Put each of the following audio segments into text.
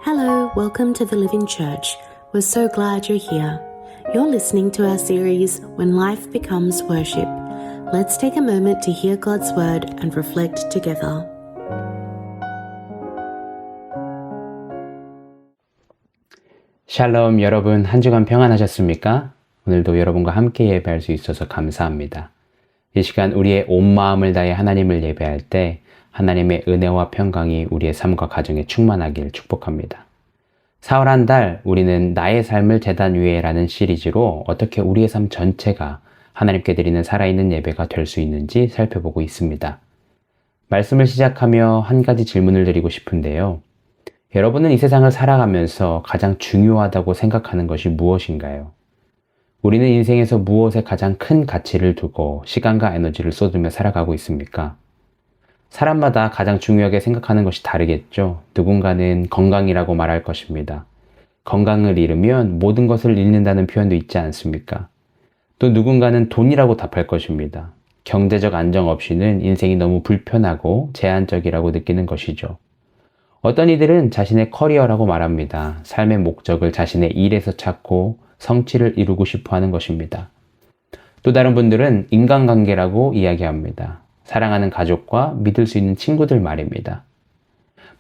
Hello, welcome to the Living Church. We're so glad you're here. You're listening to our series, When Life Becomes Worship. Let's take a moment to hear God's Word and reflect together. 샬롬 여러분, 한 주간 평안하셨습니까? 오늘도 여러분과 함께 예배할 수 있어서 감사합니다. 이 시간 우리의 온 마음을 다해 하나님을 예배할 때 하나님의 은혜와 평강이 우리의 삶과 가정에 충만하길 축복합니다. 4월 한 달 우리는 나의 삶을 제단 위에 라는 시리즈로 어떻게 우리의 삶 전체가 하나님께 드리는 살아있는 예배가 될 수 있는지 살펴보고 있습니다. 말씀을 시작하며 한 가지 질문을 드리고 싶은데요. 여러분은 이 세상을 살아가면서 가장 중요하다고 생각하는 것이 무엇인가요? 우리는 인생에서 무엇에 가장 큰 가치를 두고 시간과 에너지를 쏟으며 살아가고 있습니까? 사람마다 가장 중요하게 생각하는 것이 다르겠죠. 누군가는 건강이라고 말할 것입니다. 건강을 잃으면 모든 것을 잃는다는 표현도 있지 않습니까? 또 누군가는 돈이라고 답할 것입니다. 경제적 안정 없이는 인생이 너무 불편하고 제한적이라고 느끼는 것이죠. 어떤 이들은 자신의 커리어라고 말합니다. 삶의 목적을 자신의 일에서 찾고 성취를 이루고 싶어 하는 것입니다. 또 다른 분들은 인간관계라고 이야기합니다. 사랑하는 가족과 믿을 수 있는 친구들 말입니다.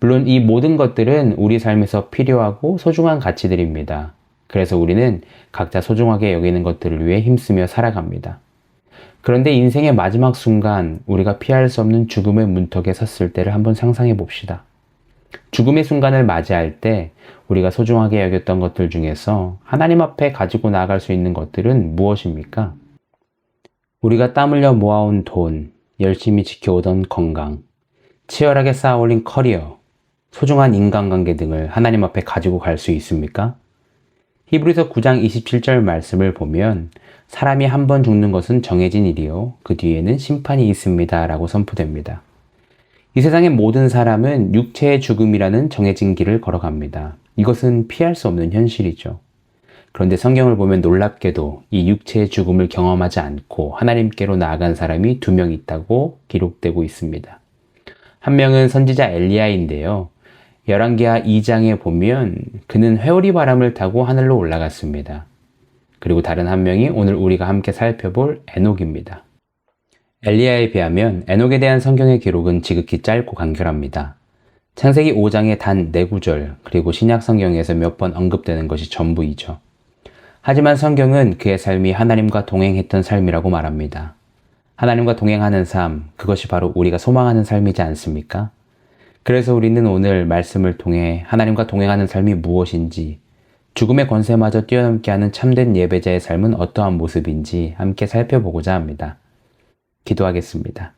물론 이 모든 것들은 우리 삶에서 필요하고 소중한 가치들입니다. 그래서 우리는 각자 소중하게 여기는 것들을 위해 힘쓰며 살아갑니다. 그런데 인생의 마지막 순간 우리가 피할 수 없는 죽음의 문턱에 섰을 때를 한번 상상해 봅시다. 죽음의 순간을 맞이할 때 우리가 소중하게 여겼던 것들 중에서 하나님 앞에 가지고 나아갈 수 있는 것들은 무엇입니까? 우리가 땀 흘려 모아온 돈, 열심히 지켜오던 건강, 치열하게 쌓아올린 커리어, 소중한 인간관계 등을 하나님 앞에 가지고 갈 수 있습니까? 히브리서 9장 27절 말씀을 보면 사람이 한 번 죽는 것은 정해진 일이요 그 뒤에는 심판이 있습니다 라고 선포됩니다. 이 세상의 모든 사람은 육체의 죽음이라는 정해진 길을 걸어갑니다. 이것은 피할 수 없는 현실이죠. 그런데 성경을 보면 놀랍게도 이 육체의 죽음을 경험하지 않고 하나님께로 나아간 사람이 2명 있다고 기록되고 있습니다. 한 명은 선지자 엘리야인데요. 열왕기하 2장에 보면 그는 회오리 바람을 타고 하늘로 올라갔습니다. 그리고 다른 한 명이 오늘 우리가 함께 살펴볼 에녹입니다. 엘리야에 비하면 에녹에 대한 성경의 기록은 지극히 짧고 간결합니다. 창세기 5장의 단 4구절 그리고 신약 성경에서 몇 번 언급되는 것이 전부이죠. 하지만 성경은 그의 삶이 하나님과 동행했던 삶이라고 말합니다. 하나님과 동행하는 삶, 그것이 바로 우리가 소망하는 삶이지 않습니까? 그래서 우리는 오늘 말씀을 통해 하나님과 동행하는 삶이 무엇인지, 죽음의 권세마저 뛰어넘게 하는 참된 예배자의 삶은 어떠한 모습인지 함께 살펴보고자 합니다. 기도하겠습니다.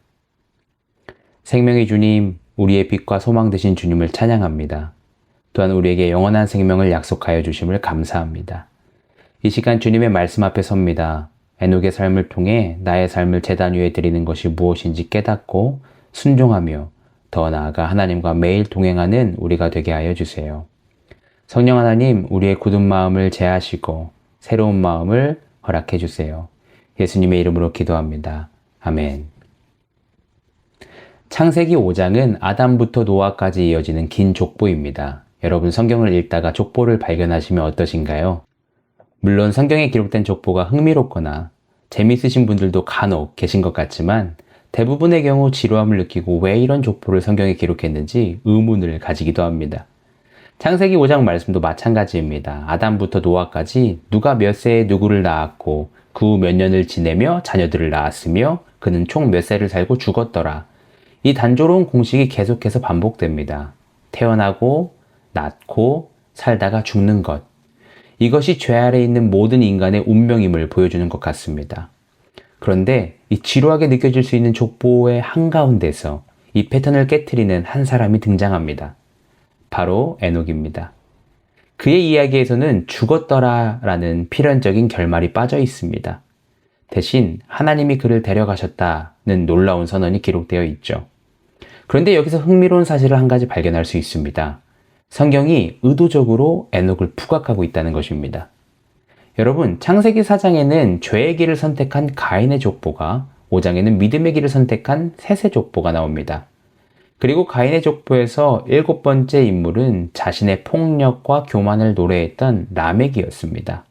생명의 주님, 우리의 빛과 소망 되신 주님을 찬양합니다. 또한 우리에게 영원한 생명을 약속하여 주심을 감사합니다. 이 시간 주님의 말씀 앞에 섭니다. 에녹의 삶을 통해 나의 삶을 제단 위에 드리는 것이 무엇인지 깨닫고 순종하며 더 나아가 하나님과 매일 동행하는 우리가 되게 하여 주세요. 성령 하나님, 우리의 굳은 마음을 제하시고 새로운 마음을 허락해 주세요. 예수님의 이름으로 기도합니다. 아멘. 창세기 5장은 아담부터 노아까지 이어지는 긴 족보입니다. 여러분 성경을 읽다가 족보를 발견하시면 어떠신가요? 물론 성경에 기록된 족보가 흥미롭거나 재미있으신 분들도 간혹 계신 것 같지만 대부분의 경우 지루함을 느끼고 왜 이런 족보를 성경에 기록했는지 의문을 가지기도 합니다. 창세기 5장 말씀도 마찬가지입니다. 아담부터 노아까지 누가 몇 세에 누구를 낳았고 그 후 몇 년을 지내며 자녀들을 낳았으며 그는 총 몇 세를 살고 죽었더라. 이 단조로운 공식이 계속해서 반복됩니다. 태어나고 낳고 살다가 죽는 것. 이것이 죄 아래 있는 모든 인간의 운명임을 보여주는 것 같습니다. 그런데 이 지루하게 느껴질 수 있는 족보의 한가운데서 이 패턴을 깨트리는 한 사람이 등장합니다. 바로 에녹입니다. 그의 이야기에서는 죽었더라 라는 필연적인 결말이 빠져 있습니다. 대신 하나님이 그를 데려가셨다는 놀라운 선언이 기록되어 있죠. 그런데 여기서 흥미로운 사실을 한 가지 발견할 수 있습니다. 성경이 의도적으로 에녹을 부각하고 있다는 것입니다. 여러분, 창세기 4장에는 죄의 길을 선택한 가인의 족보가 5장에는 믿음의 길을 선택한 셋의 족보가 나옵니다. 그리고 가인의 족보에서 7번째 인물은 자신의 폭력과 교만을 노래했던 라멕이었습니다.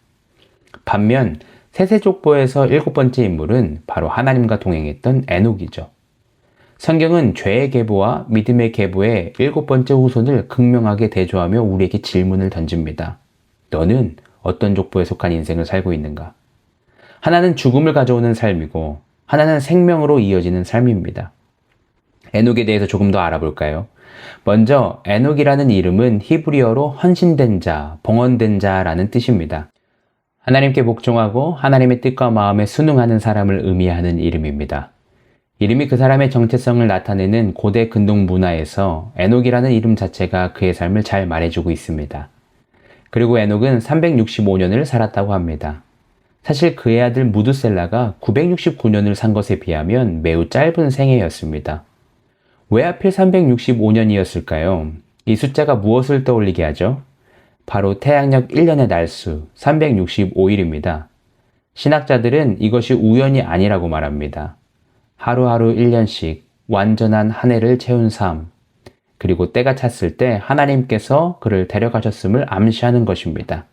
반면 셋의 족보에서 7번째 인물은 바로 하나님과 동행했던 에녹이죠. 성경은 죄의 계보와 믿음의 계보의 7번째 후손을 극명하게 대조하며 우리에게 질문을 던집니다. 너는 어떤 족보에 속한 인생을 살고 있는가? 하나는 죽음을 가져오는 삶이고 하나는 생명으로 이어지는 삶입니다. 에녹에 대해서 조금 더 알아볼까요? 먼저 에녹이라는 이름은 히브리어로 헌신된 자, 봉헌된 자라는 뜻입니다. 하나님께 복종하고 하나님의 뜻과 마음에 순응하는 사람을 의미하는 이름입니다. 이름이 그 사람의 정체성을 나타내는 고대 근동 문화에서 에녹이라는 이름 자체가 그의 삶을 잘 말해주고 있습니다. 그리고 에녹은 365년을 살았다고 합니다. 사실 그의 아들 무드셀라가 969년을 산 것에 비하면 매우 짧은 생애였습니다. 왜 하필 365년이었을까요? 이 숫자가 무엇을 떠올리게 하죠? 바로 태양력 1년의 날수 365일입니다. 신학자들은 이것이 우연이 아니라고 말합니다. 하루하루 1년씩 완전한 한 해를 채운 삶, 그리고 때가 찼을 때 하나님께서 그를 데려가셨음을 암시하는 것입니다.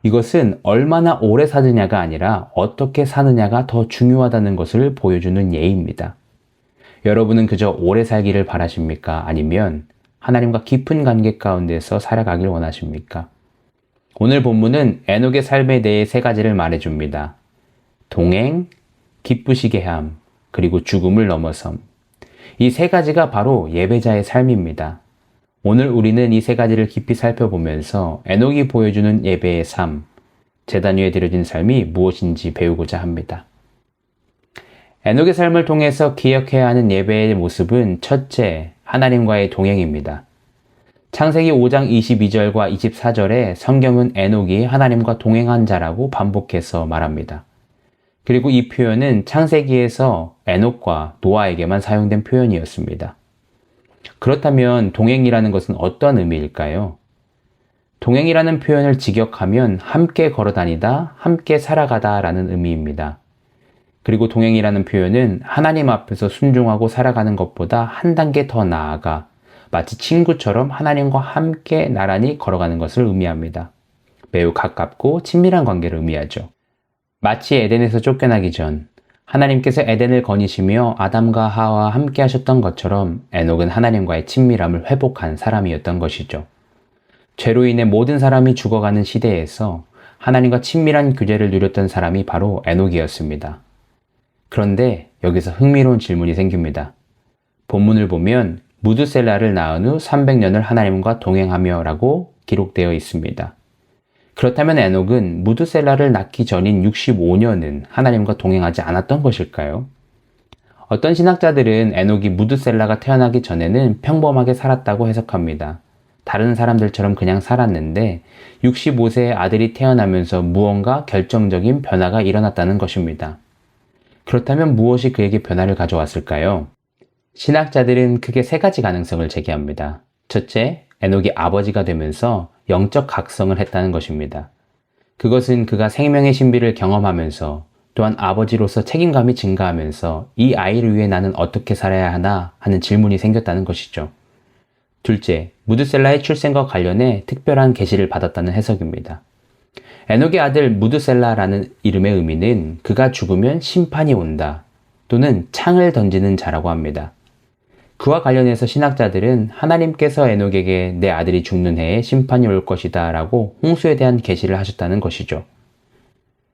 이것은 얼마나 오래 사느냐가 아니라 어떻게 사느냐가 더 중요하다는 것을 보여주는 예입니다. 여러분은 그저 오래 살기를 바라십니까? 아니면 하나님과 깊은 관계 가운데서 살아가길 원하십니까? 오늘 본문은 에녹의 삶에 대해 3가지를 말해줍니다. 동행, 기쁘시게 함, 그리고 죽음을 넘어섬. 이 3가지가 바로 예배자의 삶입니다. 오늘 우리는 이 3가지를 깊이 살펴보면서 에녹이 보여주는 예배의 삶, 제단 위에 드려진 삶이 무엇인지 배우고자 합니다. 에녹의 삶을 통해서 기억해야 하는 예배의 모습은 첫째, 하나님과의 동행입니다. 창세기 5장 22절과 24절에 성경은 에녹이 하나님과 동행한 자라고 반복해서 말합니다. 그리고 이 표현은 창세기에서 에녹과 노아에게만 사용된 표현이었습니다. 그렇다면 동행이라는 것은 어떤 의미일까요? 동행이라는 표현을 직역하면 함께 걸어다니다, 함께 살아가다 라는 의미입니다. 그리고 동행이라는 표현은 하나님 앞에서 순종하고 살아가는 것보다 한 단계 더 나아가 마치 친구처럼 하나님과 함께 나란히 걸어가는 것을 의미합니다. 매우 가깝고 친밀한 관계를 의미하죠. 마치 에덴에서 쫓겨나기 전 하나님께서 에덴을 거니시며 아담과 하와와 함께 하셨던 것처럼 에녹은 하나님과의 친밀함을 회복한 사람이었던 것이죠. 죄로 인해 모든 사람이 죽어가는 시대에서 하나님과 친밀한 교제를 누렸던 사람이 바로 에녹이었습니다. 그런데 여기서 흥미로운 질문이 생깁니다. 본문을 보면 무드셀라를 낳은 후 300년을 하나님과 동행하며 라고 기록되어 있습니다. 그렇다면 에녹은 무드셀라를 낳기 전인 65년은 하나님과 동행하지 않았던 것일까요? 어떤 신학자들은 에녹이 무드셀라가 태어나기 전에는 평범하게 살았다고 해석합니다. 다른 사람들처럼 그냥 살았는데 65세의 아들이 태어나면서 무언가 결정적인 변화가 일어났다는 것입니다. 그렇다면 무엇이 그에게 변화를 가져왔을까요? 신학자들은 크게 3가지 가능성을 제기합니다. 첫째, 에녹이 아버지가 되면서 영적 각성을 했다는 것입니다. 그것은 그가 생명의 신비를 경험하면서 또한 아버지로서 책임감이 증가하면서 이 아이를 위해 나는 어떻게 살아야 하나 하는 질문이 생겼다는 것이죠. 둘째, 무드셀라의 출생과 관련해 특별한 계시를 받았다는 해석입니다. 에녹의 아들 무드셀라라는 이름의 의미는 그가 죽으면 심판이 온다 또는 창을 던지는 자라고 합니다. 그와 관련해서 신학자들은 하나님께서 에녹에게 내 아들이 죽는 해에 심판이 올 것이다 라고 홍수에 대한 계시를 하셨다는 것이죠.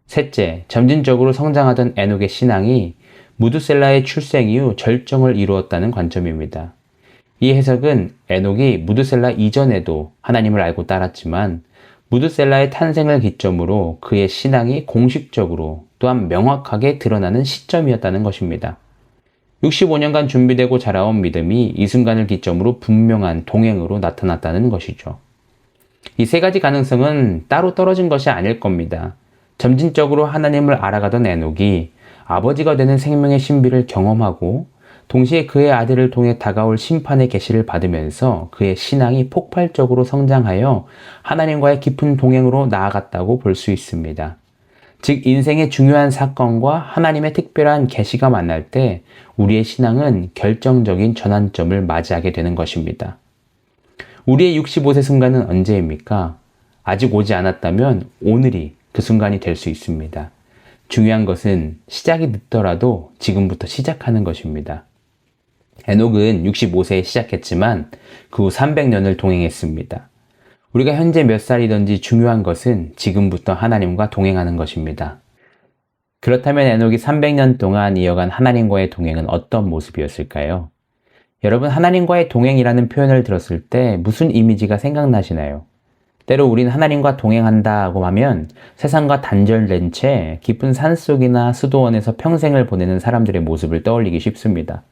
셋째, 점진적으로 성장하던 에녹의 신앙이 무드셀라의 출생 이후 절정을 이루었다는 관점입니다. 이 해석은 에녹이 무드셀라 이전에도 하나님을 알고 따랐지만 무드셀라의 탄생을 기점으로 그의 신앙이 공식적으로 또한 명확하게 드러나는 시점이었다는 것입니다. 65년간 준비되고 자라온 믿음이 이 순간을 기점으로 분명한 동행으로 나타났다는 것이죠. 이 3가지 가능성은 따로 떨어진 것이 아닐 겁니다. 점진적으로 하나님을 알아가던 에녹이 아버지가 되는 생명의 신비를 경험하고 동시에 그의 아들을 통해 다가올 심판의 계시를 받으면서 그의 신앙이 폭발적으로 성장하여 하나님과의 깊은 동행으로 나아갔다고 볼 수 있습니다. 즉 인생의 중요한 사건과 하나님의 특별한 계시가 만날 때 우리의 신앙은 결정적인 전환점을 맞이하게 되는 것입니다. 우리의 65세 순간은 언제입니까? 아직 오지 않았다면 오늘이 그 순간이 될 수 있습니다. 중요한 것은 시작이 늦더라도 지금부터 시작하는 것입니다. 에녹은 65세에 시작했지만 그 후 300년을 동행했습니다. 우리가 현재 몇 살이든지 중요한 것은 지금부터 하나님과 동행하는 것입니다. 그렇다면 에녹이 300년 동안 이어간 하나님과의 동행은 어떤 모습이었을까요? 여러분, 하나님과의 동행이라는 표현을 들었을 때 무슨 이미지가 생각나시나요? 때로 우린 하나님과 동행한다고 하면 세상과 단절된 채 깊은 산속이나 수도원에서 평생을 보내는 사람들의 모습을 떠올리기 쉽습니다.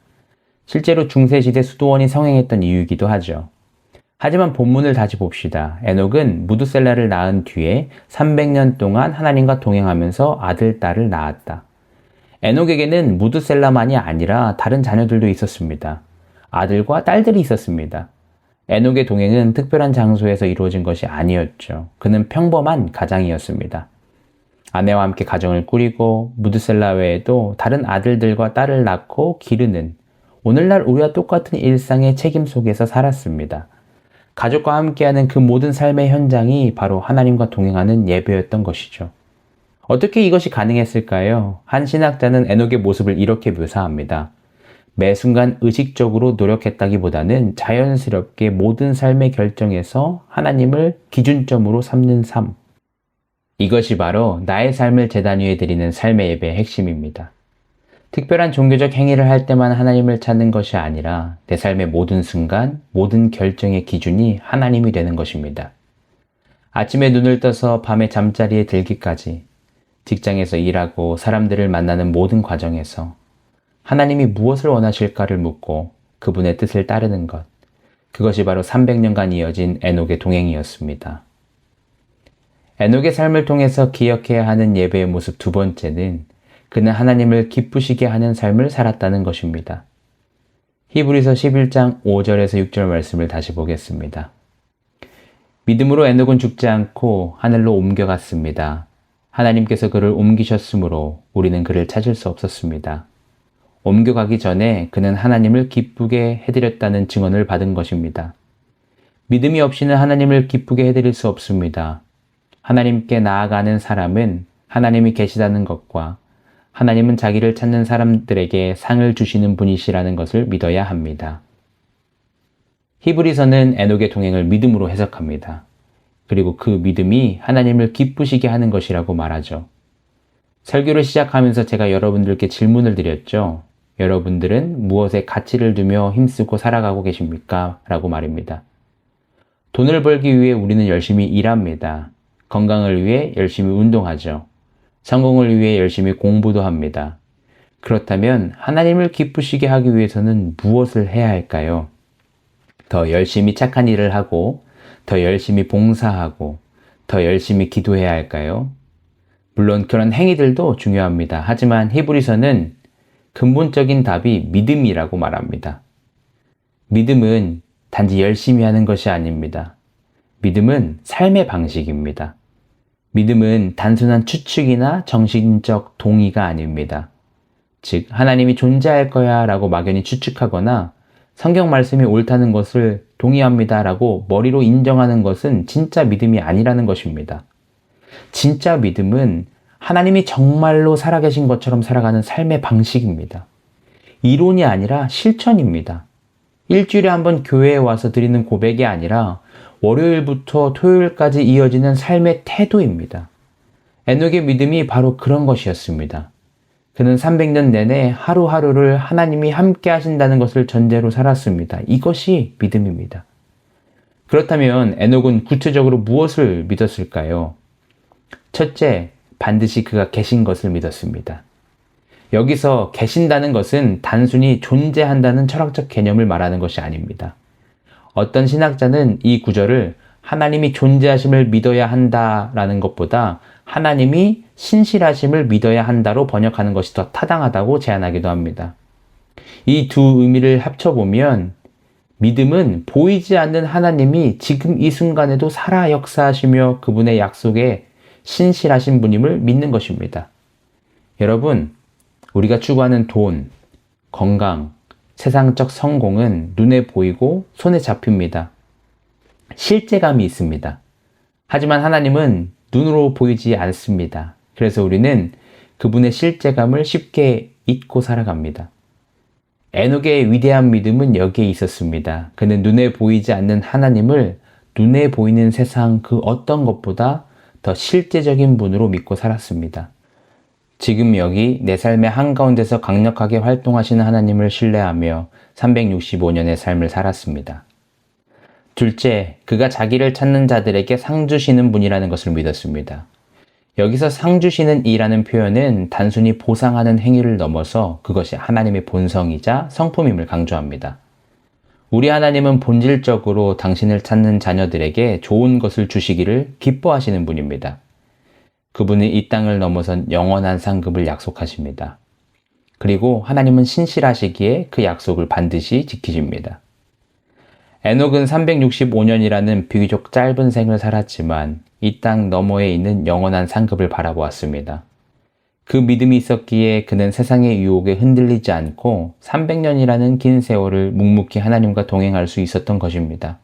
실제로 중세시대 수도원이 성행했던 이유이기도 하죠. 하지만 본문을 다시 봅시다. 에녹은 무두셀라를 낳은 뒤에 300년 동안 하나님과 동행하면서 아들, 딸을 낳았다. 에녹에게는 무두셀라만이 아니라 다른 자녀들도 있었습니다. 아들과 딸들이 있었습니다. 에녹의 동행은 특별한 장소에서 이루어진 것이 아니었죠. 그는 평범한 가장이었습니다. 아내와 함께 가정을 꾸리고 무두셀라 외에도 다른 아들들과 딸을 낳고 기르는 오늘날 우리와 똑같은 일상의 책임 속에서 살았습니다. 가족과 함께하는 그 모든 삶의 현장이 바로 하나님과 동행하는 예배였던 것이죠. 어떻게 이것이 가능했을까요? 한 신학자는 에녹의 모습을 이렇게 묘사합니다. 매 순간 의식적으로 노력했다기보다는 자연스럽게 모든 삶의 결정에서 하나님을 기준점으로 삼는 삶. 이것이 바로 나의 삶을 제단 위에 드리는 삶의 예배의 핵심입니다. 특별한 종교적 행위를 할 때만 하나님을 찾는 것이 아니라 내 삶의 모든 순간, 모든 결정의 기준이 하나님이 되는 것입니다. 아침에 눈을 떠서 밤에 잠자리에 들기까지, 직장에서 일하고 사람들을 만나는 모든 과정에서 하나님이 무엇을 원하실까를 묻고 그분의 뜻을 따르는 것. 그것이 바로 300년간 이어진 에녹의 동행이었습니다. 에녹의 삶을 통해서 기억해야 하는 예배의 모습 두 번째는 그는 하나님을 기쁘시게 하는 삶을 살았다는 것입니다. 히브리서 11장 5절에서 6절 말씀을 다시 보겠습니다. 믿음으로 에녹은 죽지 않고 하늘로 옮겨갔습니다. 하나님께서 그를 옮기셨으므로 우리는 그를 찾을 수 없었습니다. 옮겨가기 전에 그는 하나님을 기쁘게 해드렸다는 증언을 받은 것입니다. 믿음이 없이는 하나님을 기쁘게 해드릴 수 없습니다. 하나님께 나아가는 사람은 하나님이 계시다는 것과 하나님은 자기를 찾는 사람들에게 상을 주시는 분이시라는 것을 믿어야 합니다. 히브리서는 에녹의 동행을 믿음으로 해석합니다. 그리고 그 믿음이 하나님을 기쁘시게 하는 것이라고 말하죠. 설교를 시작하면서 제가 여러분들께 질문을 드렸죠. 여러분들은 무엇에 가치를 두며 힘쓰고 살아가고 계십니까? 라고 말입니다. 돈을 벌기 위해 우리는 열심히 일합니다. 건강을 위해 열심히 운동하죠. 성공을 위해 열심히 공부도 합니다. 그렇다면 하나님을 기쁘시게 하기 위해서는 무엇을 해야 할까요? 더 열심히 착한 일을 하고, 더 열심히 봉사하고, 더 열심히 기도해야 할까요? 물론 그런 행위들도 중요합니다. 하지만 히브리서는 근본적인 답이 믿음이라고 말합니다. 믿음은 단지 열심히 하는 것이 아닙니다. 믿음은 삶의 방식입니다. 믿음은 단순한 추측이나 정신적 동의가 아닙니다. 즉, 하나님이 존재할 거야 라고 막연히 추측하거나 성경 말씀이 옳다는 것을 동의합니다 라고 머리로 인정하는 것은 진짜 믿음이 아니라는 것입니다. 진짜 믿음은 하나님이 정말로 살아계신 것처럼 살아가는 삶의 방식입니다. 이론이 아니라 실천입니다. 일주일에 한 번 교회에 와서 드리는 고백이 아니라 월요일부터 토요일까지 이어지는 삶의 태도입니다. 에녹의 믿음이 바로 그런 것이었습니다. 그는 300년 내내 하루하루를 하나님이 함께 하신다는 것을 전제로 살았습니다. 이것이 믿음입니다. 그렇다면 에녹은 구체적으로 무엇을 믿었을까요? 첫째, 반드시 그가 계신 것을 믿었습니다. 여기서 계신다는 것은 단순히 존재한다는 철학적 개념을 말하는 것이 아닙니다. 어떤 신학자는 이 구절을 하나님이 존재하심을 믿어야 한다라는 것보다 하나님이 신실하심을 믿어야 한다로 번역하는 것이 더 타당하다고 제안하기도 합니다. 이 두 의미를 합쳐보면 믿음은 보이지 않는 하나님이 지금 이 순간에도 살아 역사하시며 그분의 약속에 신실하신 분임을 믿는 것입니다. 여러분, 우리가 추구하는 돈, 건강, 세상적 성공은 눈에 보이고 손에 잡힙니다. 실제감이 있습니다. 하지만 하나님은 눈으로 보이지 않습니다. 그래서 우리는 그분의 실제감을 쉽게 잊고 살아갑니다. 에녹의 위대한 믿음은 여기에 있었습니다. 그는 눈에 보이지 않는 하나님을 눈에 보이는 세상 그 어떤 것보다 더 실제적인 분으로 믿고 살았습니다. 지금 여기 내 삶의 한가운데서 강력하게 활동하시는 하나님을 신뢰하며 365년의 삶을 살았습니다. 둘째, 그가 자기를 찾는 자들에게 상 주시는 분이라는 것을 믿었습니다. 여기서 상 주시는 이라는 표현은 단순히 보상하는 행위를 넘어서 그것이 하나님의 본성이자 성품임을 강조합니다. 우리 하나님은 본질적으로 당신을 찾는 자녀들에게 좋은 것을 주시기를 기뻐하시는 분입니다. 그분은 이 땅을 넘어선 영원한 상급을 약속하십니다. 그리고 하나님은 신실하시기에 그 약속을 반드시 지키십니다. 에녹은 365년이라는 비교적 짧은 생을 살았지만 이 땅 너머에 있는 영원한 상급을 바라보았습니다. 그 믿음이 있었기에 그는 세상의 유혹에 흔들리지 않고 300년이라는 긴 세월을 묵묵히 하나님과 동행할 수 있었던 것입니다.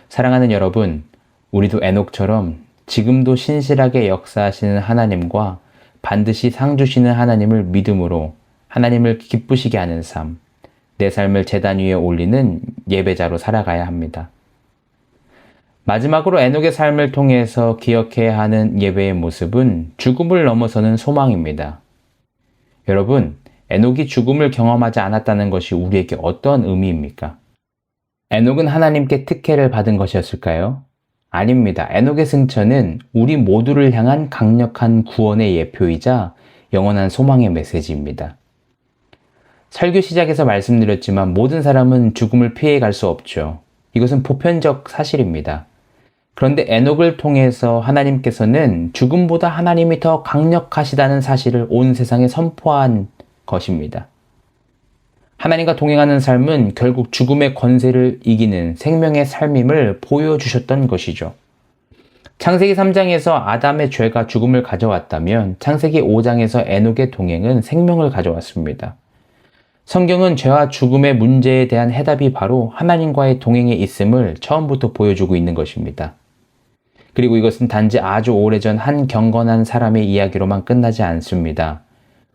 사랑하는 여러분, 우리도 에녹처럼 지금도 신실하게 역사하시는 하나님과 반드시 상 주시는 하나님을 믿음으로 하나님을 기쁘시게 하는 삶, 내 삶을 제단 위에 올리는 예배자로 살아가야 합니다. 마지막으로 에녹의 삶을 통해서 기억해야 하는 예배의 모습은 죽음을 넘어서는 소망입니다. 여러분, 에녹이 죽음을 경험하지 않았다는 것이 우리에게 어떤 의미입니까? 에녹은 하나님께 특혜를 받은 것이었을까요? 아닙니다. 에녹의 승천은 우리 모두를 향한 강력한 구원의 예표이자 영원한 소망의 메시지입니다. 설교 시작에서 말씀드렸지만 모든 사람은 죽음을 피해갈 수 없죠. 이것은 보편적 사실입니다. 그런데 에녹을 통해서 하나님께서는 죽음보다 하나님이 더 강력하시다는 사실을 온 세상에 선포한 것입니다. 하나님과 동행하는 삶은 결국 죽음의 권세를 이기는 생명의 삶임을 보여주셨던 것이죠. 창세기 3장에서 아담의 죄가 죽음을 가져왔다면 창세기 5장에서 에녹의 동행은 생명을 가져왔습니다. 성경은 죄와 죽음의 문제에 대한 해답이 바로 하나님과의 동행에 있음을 처음부터 보여주고 있는 것입니다. 그리고 이것은 단지 아주 오래전 한 경건한 사람의 이야기로만 끝나지 않습니다.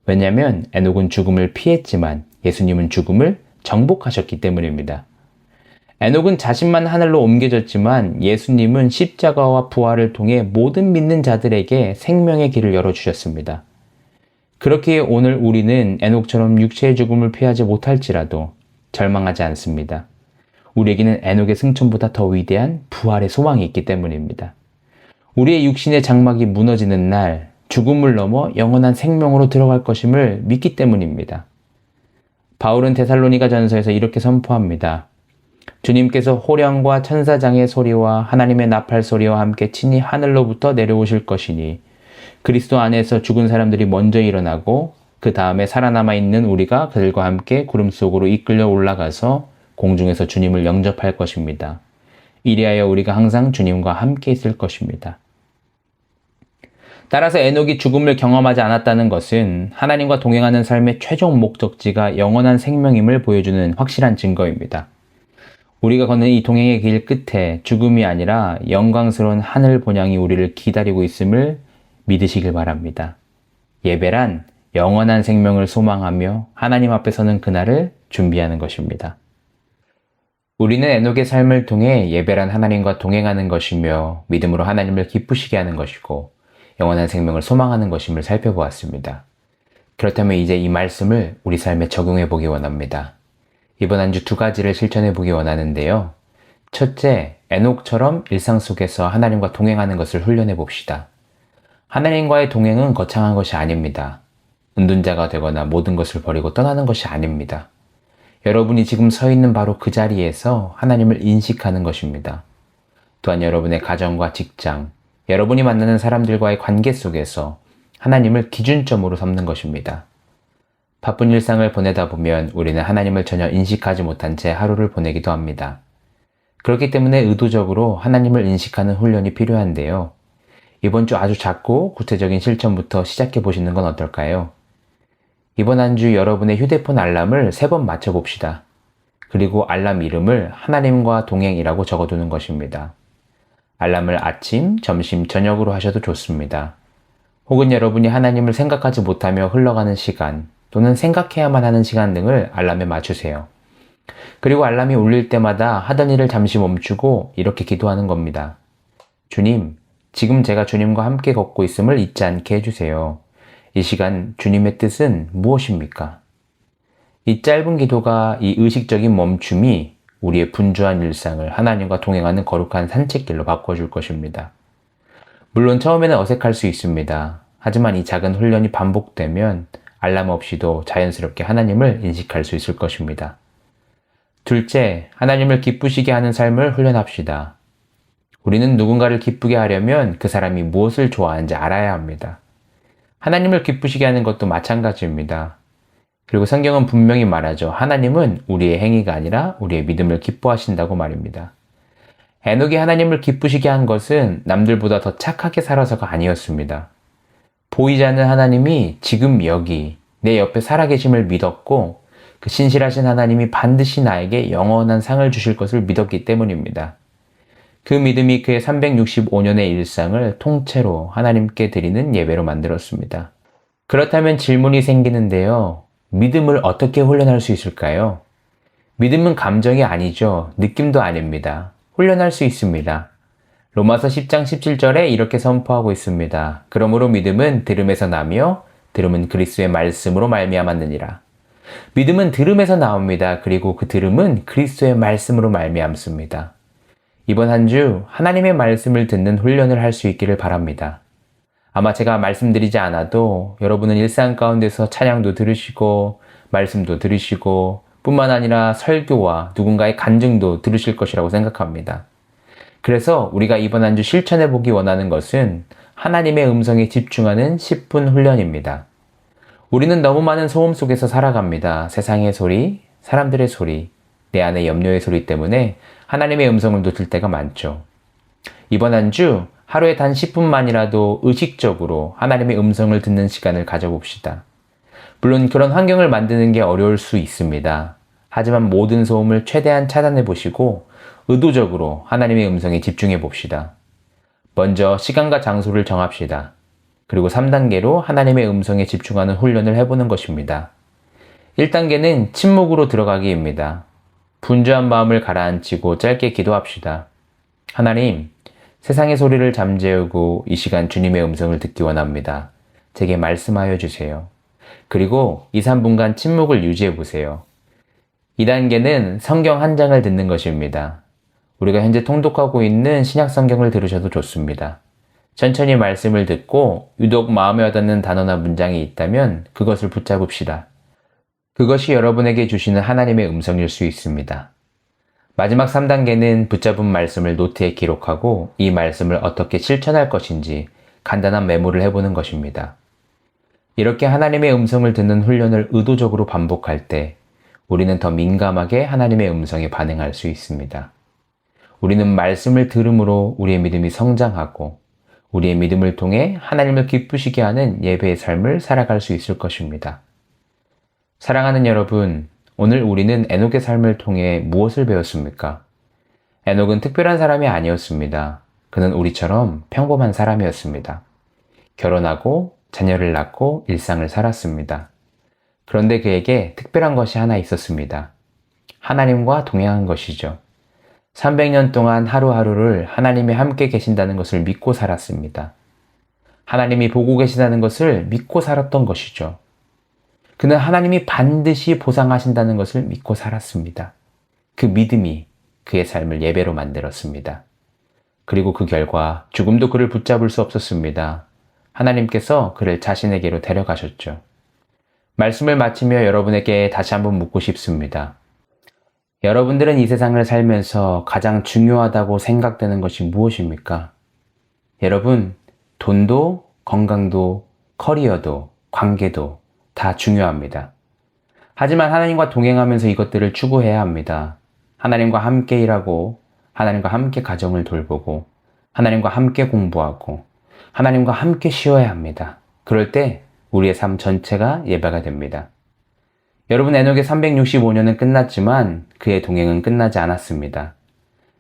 왜냐하면 에녹은 죽음을 피했지만 예수님은 죽음을 정복하셨기 때문입니다. 에녹은 자신만 하늘로 옮겨졌지만 예수님은 십자가와 부활을 통해 모든 믿는 자들에게 생명의 길을 열어주셨습니다. 그렇기에 오늘 우리는 에녹처럼 육체의 죽음을 피하지 못할지라도 절망하지 않습니다. 우리에게는 에녹의 승천보다 더 위대한 부활의 소망이 있기 때문입니다. 우리의 육신의 장막이 무너지는 날 죽음을 넘어 영원한 생명으로 들어갈 것임을 믿기 때문입니다. 바울은 데살로니가 전서에서 이렇게 선포합니다. 주님께서 호령과 천사장의 소리와 하나님의 나팔 소리와 함께 친히 하늘로부터 내려오실 것이니 그리스도 안에서 죽은 사람들이 먼저 일어나고 그 다음에 살아남아 있는 우리가 그들과 함께 구름 속으로 이끌려 올라가서 공중에서 주님을 영접할 것입니다. 이리하여 우리가 항상 주님과 함께 있을 것입니다. 따라서 에녹이 죽음을 경험하지 않았다는 것은 하나님과 동행하는 삶의 최종 목적지가 영원한 생명임을 보여주는 확실한 증거입니다. 우리가 걷는 이 동행의 길 끝에 죽음이 아니라 영광스러운 하늘 본향이 우리를 기다리고 있음을 믿으시길 바랍니다. 예배란 영원한 생명을 소망하며 하나님 앞에 서는 그날을 준비하는 것입니다. 우리는 에녹의 삶을 통해 예배란 하나님과 동행하는 것이며 믿음으로 하나님을 기쁘시게 하는 것이고 영원한 생명을 소망하는 것임을 살펴보았습니다. 그렇다면 이제 이 말씀을 우리 삶에 적용해 보기 원합니다. 이번 한 주 2가지를 실천해 보기 원하는데요. 첫째, 에녹처럼 일상 속에서 하나님과 동행하는 것을 훈련해 봅시다. 하나님과의 동행은 거창한 것이 아닙니다. 은둔자가 되거나 모든 것을 버리고 떠나는 것이 아닙니다. 여러분이 지금 서 있는 바로 그 자리에서 하나님을 인식하는 것입니다. 또한 여러분의 가정과 직장, 여러분이 만나는 사람들과의 관계 속에서 하나님을 기준점으로 삼는 것입니다. 바쁜 일상을 보내다 보면 우리는 하나님을 전혀 인식하지 못한 채 하루를 보내기도 합니다. 그렇기 때문에 의도적으로 하나님을 인식하는 훈련이 필요한데요. 이번 주 아주 작고 구체적인 실천부터 시작해 보시는 건 어떨까요? 이번 한 주 여러분의 휴대폰 알람을 3번 맞춰봅시다. 그리고 알람 이름을 하나님과 동행이라고 적어두는 것입니다. 알람을 아침, 점심, 저녁으로 하셔도 좋습니다. 혹은 여러분이 하나님을 생각하지 못하며 흘러가는 시간 또는 생각해야만 하는 시간 등을 알람에 맞추세요. 그리고 알람이 울릴 때마다 하던 일을 잠시 멈추고 이렇게 기도하는 겁니다. 주님, 지금 제가 주님과 함께 걷고 있음을 잊지 않게 해주세요. 이 시간 주님의 뜻은 무엇입니까? 이 짧은 기도가, 이 의식적인 멈춤이 우리의 분주한 일상을 하나님과 동행하는 거룩한 산책길로 바꿔줄 것입니다. 물론 처음에는 어색할 수 있습니다. 하지만 이 작은 훈련이 반복되면 알람 없이도 자연스럽게 하나님을 인식할 수 있을 것입니다. 둘째, 하나님을 기쁘시게 하는 삶을 훈련합시다. 우리는 누군가를 기쁘게 하려면 그 사람이 무엇을 좋아하는지 알아야 합니다. 하나님을 기쁘시게 하는 것도 마찬가지입니다. 그리고 성경은 분명히 말하죠. 하나님은 우리의 행위가 아니라 우리의 믿음을 기뻐하신다고 말입니다. 에녹이 하나님을 기쁘시게 한 것은 남들보다 더 착하게 살아서가 아니었습니다. 보이지 않는 하나님이 지금 여기 내 옆에 살아계심을 믿었고 그 신실하신 하나님이 반드시 나에게 영원한 상을 주실 것을 믿었기 때문입니다. 그 믿음이 그의 365년의 일상을 통째로 하나님께 드리는 예배로 만들었습니다. 그렇다면 질문이 생기는데요. 믿음을 어떻게 훈련할 수 있을까요? 믿음은 감정이 아니죠. 느낌도 아닙니다. 훈련할 수 있습니다. 로마서 10장 17절에 이렇게 선포하고 있습니다. 그러므로 믿음은 들음에서 나며 들음은 그리스도의 말씀으로 말미암았느니라. 믿음은 들음에서 나옵니다. 그리고 그 들음은 그리스도의 말씀으로 말미암습니다. 이번 한 주 하나님의 말씀을 듣는 훈련을 할 수 있기를 바랍니다. 아마 제가 말씀드리지 않아도 여러분은 일상 가운데서 찬양도 들으시고 말씀도 들으시고 뿐만 아니라 설교와 누군가의 간증도 들으실 것이라고 생각합니다. 그래서 우리가 이번 한 주 실천해 보기 원하는 것은 하나님의 음성에 집중하는 10분 훈련입니다. 우리는 너무 많은 소음 속에서 살아갑니다. 세상의 소리, 사람들의 소리, 내 안의 염려의 소리 때문에 하나님의 음성을 놓칠 때가 많죠. 이번 한 주 하루에 단 10분만이라도 의식적으로 하나님의 음성을 듣는 시간을 가져봅시다. 물론 그런 환경을 만드는 게 어려울 수 있습니다. 하지만 모든 소음을 최대한 차단해 보시고 의도적으로 하나님의 음성에 집중해 봅시다. 먼저 시간과 장소를 정합시다. 그리고 3단계로 하나님의 음성에 집중하는 훈련을 해보는 것입니다. 1단계는 침묵으로 들어가기입니다. 분주한 마음을 가라앉히고 짧게 기도합시다. 하나님, 세상의 소리를 잠재우고 이 시간 주님의 음성을 듣기 원합니다. 제게 말씀하여 주세요. 그리고 2, 3분간 침묵을 유지해 보세요. 2단계는 성경 한 장을 듣는 것입니다. 우리가 현재 통독하고 있는 신약 성경을 들으셔도 좋습니다. 천천히 말씀을 듣고 유독 마음에 와닿는 단어나 문장이 있다면 그것을 붙잡읍시다. 그것이 여러분에게 주시는 하나님의 음성일 수 있습니다. 마지막 3단계는 붙잡은 말씀을 노트에 기록하고 이 말씀을 어떻게 실천할 것인지 간단한 메모를 해보는 것입니다. 이렇게 하나님의 음성을 듣는 훈련을 의도적으로 반복할 때 우리는 더 민감하게 하나님의 음성에 반응할 수 있습니다. 우리는 말씀을 들음으로 우리의 믿음이 성장하고 우리의 믿음을 통해 하나님을 기쁘시게 하는 예배의 삶을 살아갈 수 있을 것입니다. 사랑하는 여러분, 오늘 우리는 에녹의 삶을 통해 무엇을 배웠습니까? 에녹은 특별한 사람이 아니었습니다. 그는 우리처럼 평범한 사람이었습니다. 결혼하고 자녀를 낳고 일상을 살았습니다. 그런데 그에게 특별한 것이 하나 있었습니다. 하나님과 동행한 것이죠. 300년 동안 하루하루를 하나님이 함께 계신다는 것을 믿고 살았습니다. 하나님이 보고 계시다는 것을 믿고 살았던 것이죠. 그는 하나님이 반드시 보상하신다는 것을 믿고 살았습니다. 그 믿음이 그의 삶을 예배로 만들었습니다. 그리고 그 결과 죽음도 그를 붙잡을 수 없었습니다. 하나님께서 그를 자신에게로 데려가셨죠. 말씀을 마치며 여러분에게 다시 한번 묻고 싶습니다. 여러분들은 이 세상을 살면서 가장 중요하다고 생각되는 것이 무엇입니까? 여러분, 돈도, 건강도, 커리어도, 관계도 다 중요합니다. 하지만 하나님과 동행하면서 이것들을 추구해야 합니다. 하나님과 함께 일하고, 하나님과 함께 가정을 돌보고, 하나님과 함께 공부하고, 하나님과 함께 쉬어야 합니다. 그럴 때 우리의 삶 전체가 예배가 됩니다. 여러분, 에녹의 365년은 끝났지만 그의 동행은 끝나지 않았습니다.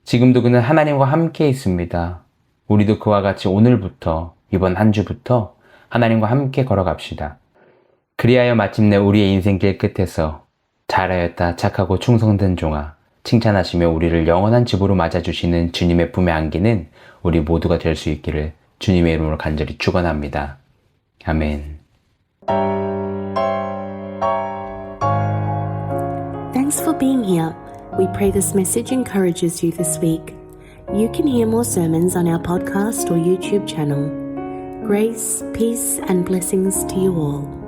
지금도 그는 하나님과 함께 있습니다. 우리도 그와 같이 오늘부터, 이번 한 주부터 하나님과 함께 걸어갑시다. 그리하여 마침내 우리의 인생길 끝에서 잘하였다 착하고 충성된 종아 칭찬하시며 우리를 영원한 집으로 맞아주시는 주님의 품에 안기는 우리 모두가 될 수 있기를 주님의 이름으로 간절히 축원합니다. 아멘. Thanks for being here. We pray this message encourages you this week. You can hear more sermons on our podcast or YouTube channel. Grace, peace, and blessings to you all.